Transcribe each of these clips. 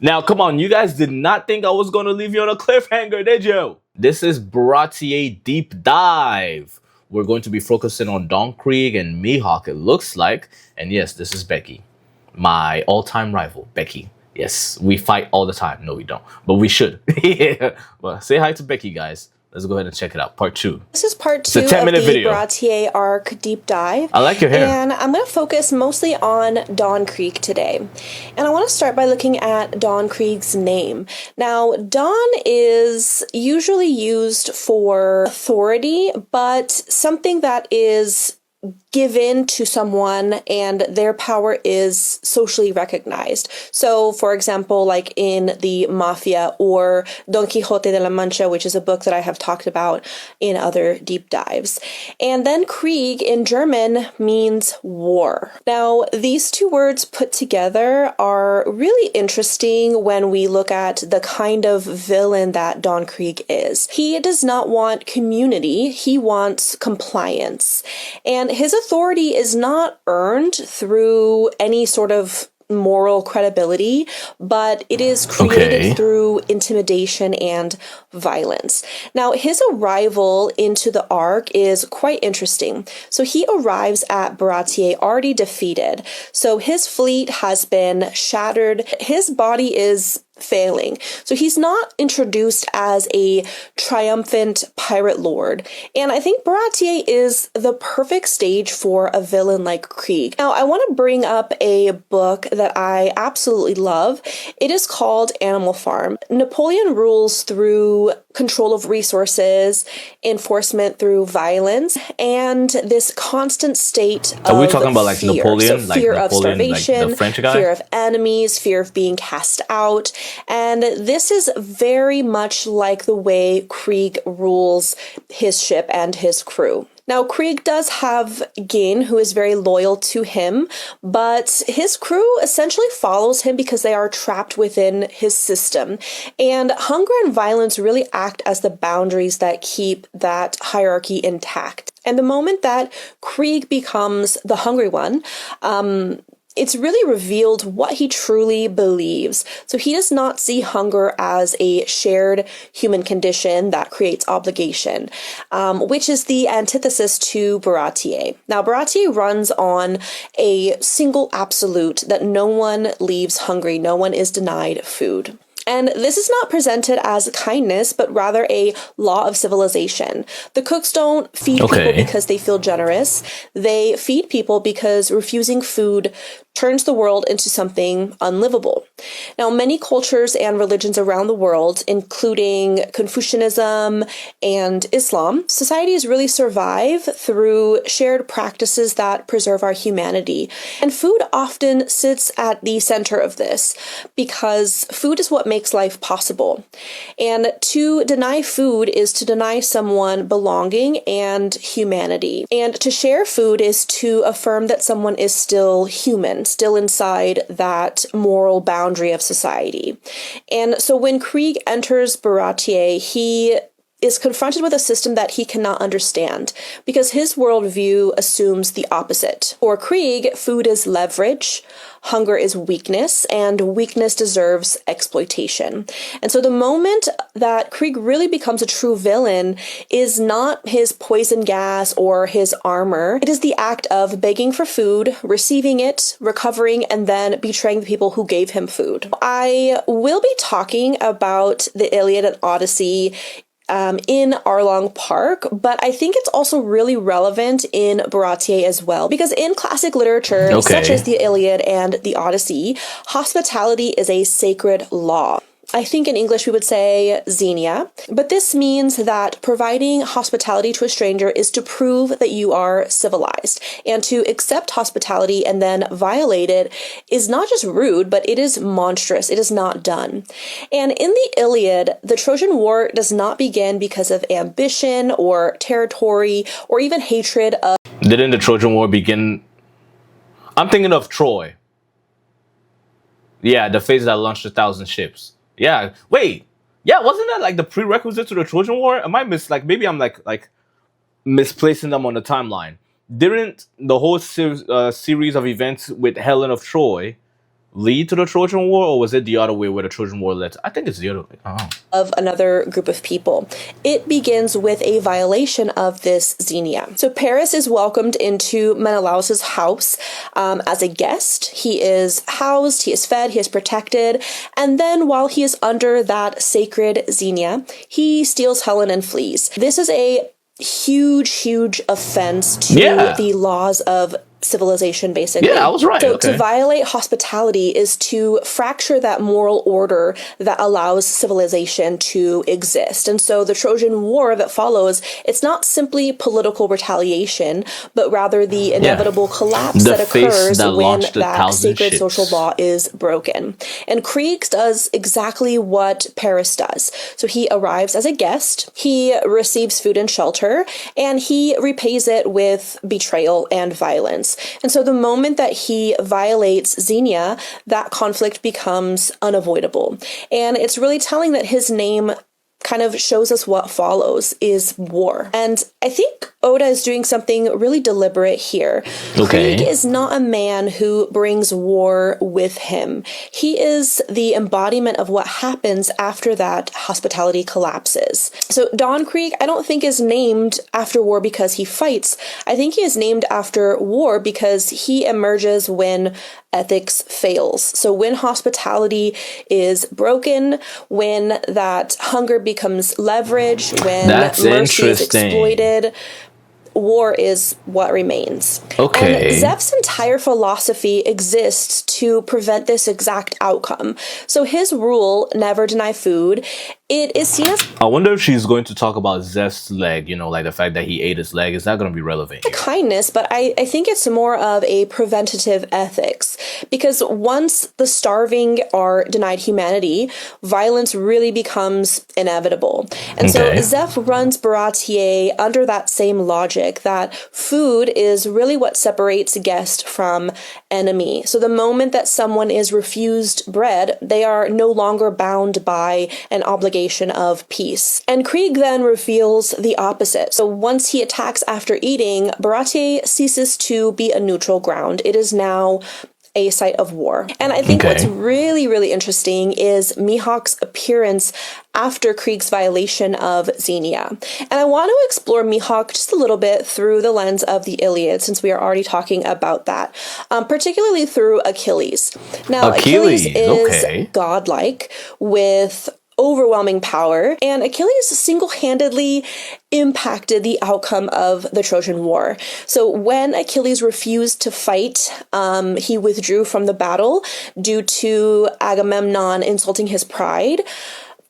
Now, come on, you guys did not think I was going to leave you on a cliffhanger, did you? This is Baratier Deep Dive. We're going to be focusing on Don Krieg and Mihawk, it looks like. And yes, this is Becky, my all-time rival, Becky. Yes, we fight all the time. No, we don't, but we should. Yeah. Well, say hi to Becky, guys. Let's go ahead and check it out. Part 2. This is part 2 of the video. Baratier arc deep dive. I like your hair. And I'm going to focus mostly on Don Krieg today. And I want to start by looking at Don Krieg's name. Now, Don is usually used for authority, but something that is given to someone and their power is socially recognized. So, for example, like in the Mafia or Don Quixote de la Mancha, which is a book that I have talked about in other deep dives. And then Krieg in German means war. Now, these two words put together are really interesting when we look at the kind of villain that Don Krieg is. He does not want community, he wants compliance. And his authority is not earned through any sort of moral credibility, but it is created through intimidation and violence. Now, his arrival into the arc is quite interesting. So he arrives at Baratier already defeated. So his fleet has been shattered. His body is failing. So he's not introduced as a triumphant pirate lord. And I think Baratier is the perfect stage for a villain like Krieg. Now, I want to bring up a book that I absolutely love. It is called Animal Farm. Napoleon rules through control of resources, enforcement through violence, and this constant state of Are we talking about like fear. Napoleon? So fear like of Napoleon, starvation, like the French guy? fear of enemies, fear of being cast out. And this is very much like the way Krieg rules his ship and his crew. Now, Krieg does have Gin, who is very loyal to him, but his crew essentially follows him because they are trapped within his system. And hunger and violence really act as the boundaries that keep that hierarchy intact. And the moment that Krieg becomes the hungry one, it's really revealed what he truly believes. So he does not see hunger as a shared human condition that creates obligation, which is the antithesis to Baratier. Now, Baratier runs on a single absolute that no one leaves hungry, no one is denied food. And this is not presented as kindness, but rather a law of civilization. The cooks don't feed people because they feel generous. They feed people because refusing food turns the world into something unlivable. Now, many cultures and religions around the world, including Confucianism and Islam, societies really survive through shared practices that preserve our humanity. And food often sits at the center of this because food is what makes life possible. And to deny food is to deny someone belonging and humanity. And to share food is to affirm that someone is still human, still inside that moral boundary of society. And so when Krieg enters Baratier, he is confronted with a system that he cannot understand because his worldview assumes the opposite. For Krieg, food is leverage, hunger is weakness, and weakness deserves exploitation. And so the moment that Krieg really becomes a true villain is not his poison gas or his armor. It is the act of begging for food, receiving it, recovering, and then betraying the people who gave him food. I will be talking about the Iliad and Odyssey in Arlong Park, but I think it's also really relevant in Baratier as well, because in classic literature, such as the Iliad and the Odyssey, hospitality is a sacred law. I think in English we would say xenia, but this means that providing hospitality to a stranger is to prove that you are civilized, and to accept hospitality and then violate it is not just rude, but it is monstrous. It is not done. And in the Iliad, the Trojan War does not begin because of ambition or territory or even hatred of... Didn't the Trojan War begin... I'm thinking of Troy. Yeah, the phase that launched 1,000 ships. Yeah, wait. Yeah, wasn't that like the prerequisite to the Trojan War? Am I maybe I'm like misplacing them on the timeline. Didn't the whole series of events with Helen of Troy lead to the Trojan War, or was it the other way where the Trojan War led to? I think it's the other way. Of another group of people. It begins with a violation of this xenia. So Paris is welcomed into Menelaus's house as a guest. He is housed, he is fed, he is protected, and then while he is under that sacred xenia, he steals Helen and flees. This is a huge offense to the laws of civilization, basically. Yeah, I was right. So to violate hospitality is to fracture that moral order that allows civilization to exist. And so the Trojan War that follows, it's not simply political retaliation, but rather the inevitable collapse that occurs when that sacred social law is broken. And Krieg does exactly what Paris does. So he arrives as a guest, he receives food and shelter, and he repays it with betrayal and violence. And so the moment that he violates Xenia, that conflict becomes unavoidable. And it's really telling that his name kind of shows us what follows is war. And I think Oda is doing something really deliberate here. Krieg is not a man who brings war with him. He is the embodiment of what happens after that hospitality collapses. So Don Krieg, I don't think is named after war because he fights. I think he is named after war because he emerges when ethics fails. So when hospitality is broken, when that hunger becomes leverage, when mercy is exploited, war is what remains. And Zeph's entire philosophy exists to prevent this exact outcome. So his rule, never deny food, it is seen as... I wonder if she's going to talk about Zeph's leg, like the fact that he ate his leg. Is that going to be relevant here? Kindness, but I think it's more of a preventative ethics. Because once the starving are denied humanity, violence really becomes inevitable. And so Zeph runs Baratier under that same logic, that food is really what separates guest from enemy. So the moment that someone is refused bread, they are no longer bound by an obligation of peace. And Krieg then reveals the opposite. So once he attacks after eating, Baratier ceases to be a neutral ground. It is now a site of war. And I think what's really interesting is Mihawk's appearance after Krieg's violation of Xenia. And I want to explore Mihawk just a little bit through the lens of the Iliad, since we are already talking about that, particularly through Achilles. Now, Achilles is godlike with overwhelming power, and Achilles single-handedly impacted the outcome of the Trojan War. So when Achilles refused to fight, he withdrew from the battle due to Agamemnon insulting his pride.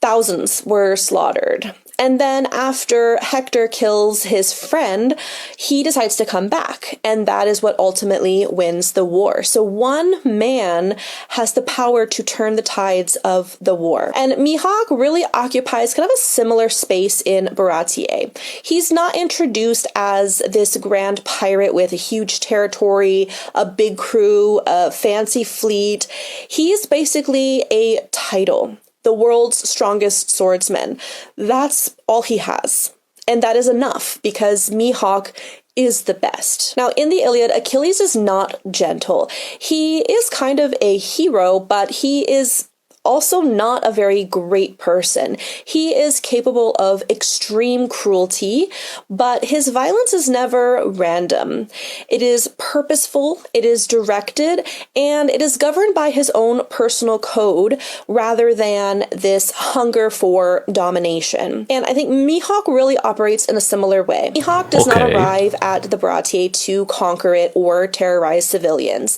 Thousands were slaughtered. And then after Hector kills his friend, he decides to come back. And that is what ultimately wins the war. So one man has the power to turn the tides of the war. And Mihawk really occupies kind of a similar space in Baratier. He's not introduced as this grand pirate with a huge territory, a big crew, a fancy fleet. He's basically a title. The world's strongest swordsman. That's all he has. And that is enough because Mihawk is the best. Now, in the Iliad, Achilles is not gentle. He is kind of a hero, but he is also not a very great person. He is capable of extreme cruelty, but his violence is never random. It is purposeful, it is directed, and it is governed by his own personal code rather than this hunger for domination. And I think Mihawk really operates in a similar way. Mihawk does not arrive at the Baratier to conquer it or terrorize civilians.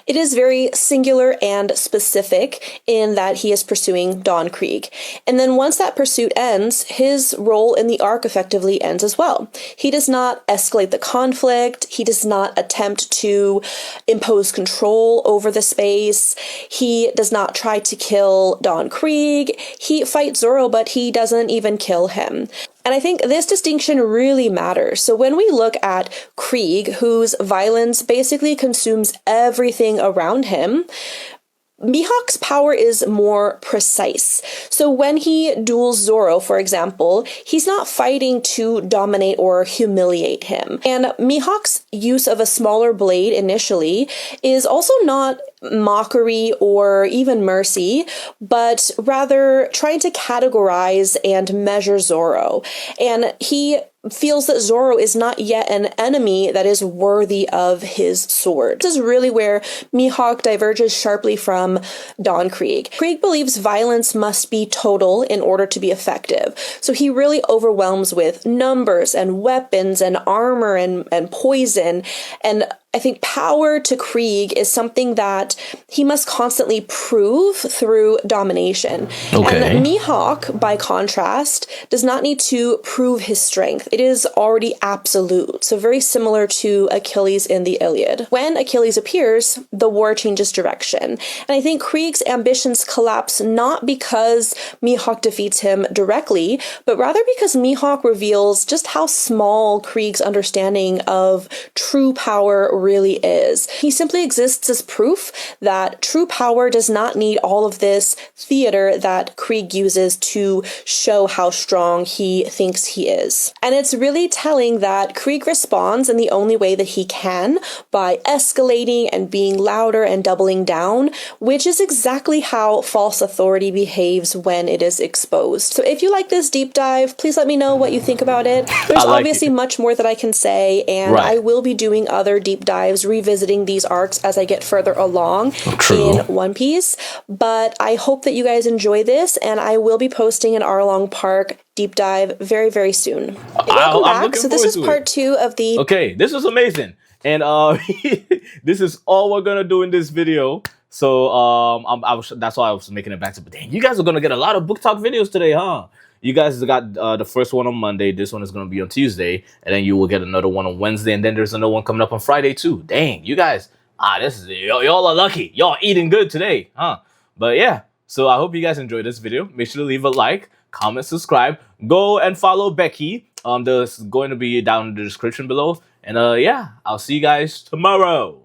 It is very singular and specific in that he is pursuing Don Krieg. And then once that pursuit ends, his role in the arc effectively ends as well. He does not escalate the conflict. He does not attempt to impose control over the space. He does not try to kill Don Krieg. He fights Zoro, but he doesn't even kill him. And I think this distinction really matters. So when we look at Krieg, whose violence basically consumes everything around him, Mihawk's power is more precise. So when he duels Zoro, for example, he's not fighting to dominate or humiliate him. And Mihawk's use of a smaller blade initially is also not mockery or even mercy, but rather trying to categorize and measure Zoro. And he feels that Zoro is not yet an enemy that is worthy of his sword. This is really where Mihawk diverges sharply from Don Krieg. Krieg believes violence must be total in order to be effective. So he really overwhelms with numbers and weapons and armor and poison. And I think power to Krieg is something that he must constantly prove through domination. Okay. And Mihawk, by contrast, does not need to prove his strength. It is already absolute, so very similar to Achilles in the Iliad. When Achilles appears, the war changes direction. And I think Krieg's ambitions collapse not because Mihawk defeats him directly, but rather because Mihawk reveals just how small Krieg's understanding of true power really is. He simply exists as proof that true power does not need all of this theater that Krieg uses to show how strong he thinks he is. And it's really telling that Krieg responds in the only way that he can, by escalating and being louder and doubling down, which is exactly how false authority behaves when it is exposed. So if you like this deep dive, please let me know what you think about it. There's obviously much more that I can say, and I will be doing other deep dives, revisiting these arcs as I get further along in One Piece. But I hope that you guys enjoy this, and I will be posting an Arlong Park deep dive very, very soon. Welcome back. So this is part 2 of the... Okay, this was amazing. And this is all we're gonna do in this video. So that's why I was making it back to, but dang, you guys are gonna get a lot of book talk videos today, huh? You guys got the first one on Monday. This one is going to be on Tuesday. And then you will get another one on Wednesday. And then there's another one coming up on Friday too. Dang, you guys. Y'all are lucky. Y'all eating good today, huh? But yeah, so I hope you guys enjoyed this video. Make sure to leave a like, comment, subscribe. Go and follow Becky. There's going to be down in the description below. And yeah, I'll see you guys tomorrow.